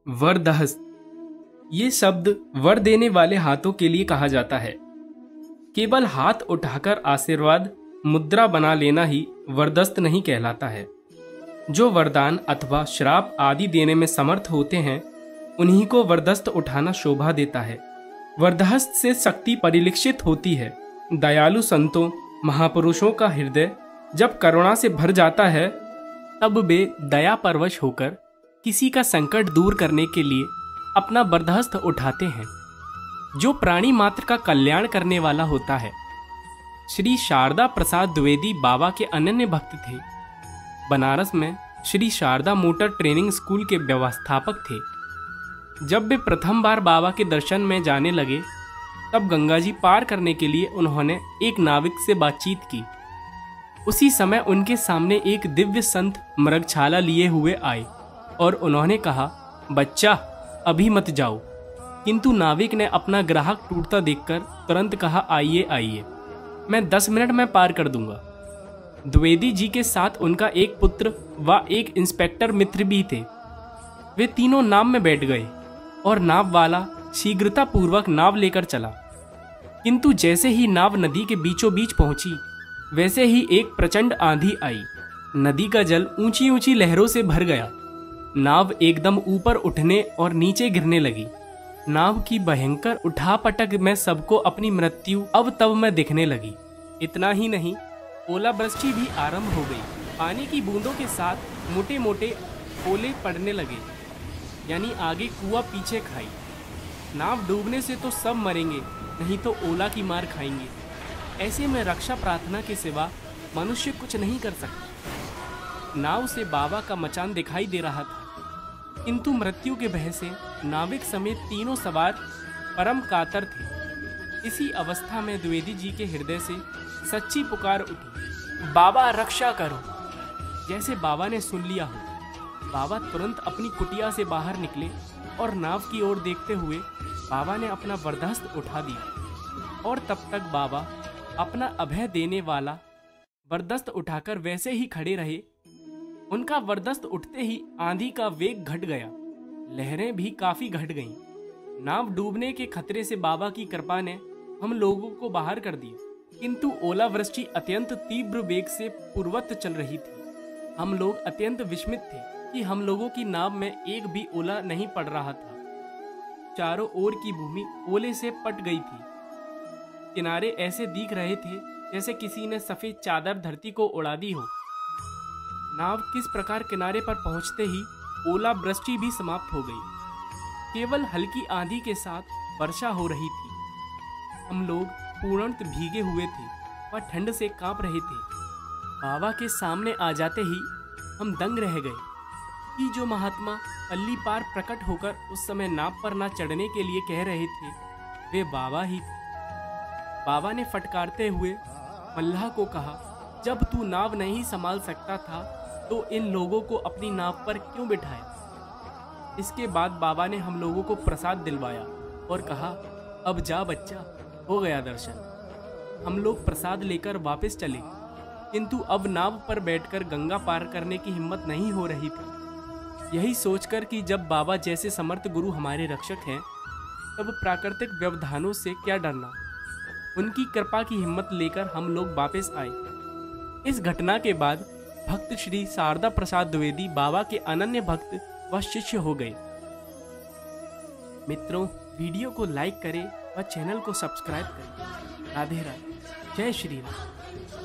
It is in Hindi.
वरदहस्त ये शब्द वर देने वाले हाथों के लिए कहा जाता है। केवल हाथ उठाकर आशीर्वाद मुद्रा बना लेना ही वरदस्त नहीं कहलाता है। जो वरदान अथवा श्राप आदि देने में समर्थ होते हैं उन्हीं को वरदस्त उठाना शोभा देता है। वरदहस्त से शक्ति परिलक्षित होती है। दयालु संतों महापुरुषों का हृदय जब करुणा से भर जाता है तब वे दया परवश होकर किसी का संकट दूर करने के लिए अपना वरदहस्त उठाते हैं, जो प्राणी मात्र का कल्याण करने वाला होता है। श्री शारदा प्रसाद द्विवेदी बाबा के अनन्य भक्त थे। बनारस में Shri Sharda motor training school के व्यवस्थापक थे। जब वे प्रथम बार बाबा के दर्शन में जाने लगे तब गंगा जी पार करने के लिए उन्होंने एक नाविक से बातचीत की। उसी समय उनके सामने एक दिव्य संत मृगछाला लिए हुए आए और उन्होंने कहा, बच्चा अभी मत जाओ। किंतु नाविक ने अपना ग्राहक टूटता देखकर तुरंत कहा, आइए आइए, मैं 10 मिनट में पार कर दूंगा। द्विवेदी जी के साथ उनका एक पुत्र व एक इंस्पेक्टर मित्र भी थे। वे तीनों नाव में बैठ गए और नाव वाला शीघ्रता पूर्वक नाव लेकर चला। किंतु जैसे ही नाव नदी के बीचों बीच पहुंची वैसे ही एक प्रचंड आंधी आई। नदी का जल ऊंची ऊंची लहरों से भर गया। नाव एकदम ऊपर उठने और नीचे गिरने लगी। नाव की भयंकर उठापटक में सबको अपनी मृत्यु अब तब में दिखने लगी। इतना ही नहीं, ओलावृष्टि भी आरंभ हो गई। पानी की बूंदों के साथ मोटे मोटे ओले पड़ने लगे, यानी आगे कुआं पीछे खाई। नाव डूबने से तो सब मरेंगे, नहीं तो ओला की मार खाएंगे। ऐसे में रक्षा प्रार्थना के सिवा मनुष्य कुछ नहीं कर सकता। नाव से बाबा का मचान दिखाई दे रहा था, किंतु मृत्यु के भय से नाविक समेत तीनों सवार परम कातर थे। इसी अवस्था में द्विवेदी जी के हृदय से सच्ची पुकार उठी, बाबा रक्षा करो। जैसे बाबा ने सुन लिया हो, बाबा तुरंत अपनी कुटिया से बाहर निकले और नाव की ओर देखते हुए बाबा ने अपना वरदहस्त उठा दिया। और तब तक बाबा अपना अभय देने वाला वरदहस्त उठाकर वैसे ही खड़े रहे। उनका वरदहस्त उठते ही आंधी का वेग घट गया, लहरें भी काफी घट गईं। नाव डूबने के खतरे से बाबा की कृपा ने हम लोगों को बाहर कर दिया, किंतु ओलावृष्टि अत्यंत तीव्र वेग से पूर्वत चल रही थी। हम लोग अत्यंत विस्मित थे कि हम लोगों की नाव में एक भी ओला नहीं पड़ रहा था। चारों ओर की भूमि ओले से पट गई थी। किनारे ऐसे दिख रहे थे जैसे किसी ने सफेद चादर धरती को उड़ा दी हो। नाव किस प्रकार किनारे पर पहुंचते ही ओलावृष्टि भी समाप्त हो गई। केवल हल्की आंधी के साथ वर्षा हो रही थी। हम लोग पूर्णतः भीगे हुए थे व ठंड से कांप रहे थे। बाबा के सामने आ जाते ही हम दंग रह गए कि जो महात्मा पल्ली पार प्रकट होकर उस समय नाव पर ना चढ़ने के लिए कह रहे थे वे बाबा ही थे। बाबा ने फटकारते हुए मल्लाह को कहा, जब तू नाव नहीं संभाल सकता था तो इन लोगों को अपनी नाव पर क्यों बिठाया। इसके बाद बाबा ने हम लोगों को प्रसाद दिलवाया और कहा, अब जा बच्चा, हो गया दर्शन। हम लोग प्रसाद लेकर वापस चले, किंतु अब नाव पर बैठकर गंगा पार करने की हिम्मत नहीं हो रही थी। यही सोचकर कि जब बाबा जैसे समर्थ गुरु हमारे रक्षक हैं तब प्राकृतिक व्यवधानों से क्या डरना। उनकी कृपा की हिम्मत लेकर हम लोग वापस आए। इस घटना के बाद भक्त श्री शारदा प्रसाद द्विवेदी बाबा के अनन्य भक्त व शिष्य हो गए। मित्रों, वीडियो को लाइक करें व चैनल को सब्सक्राइब करें। राधे राधे, जय श्री राम।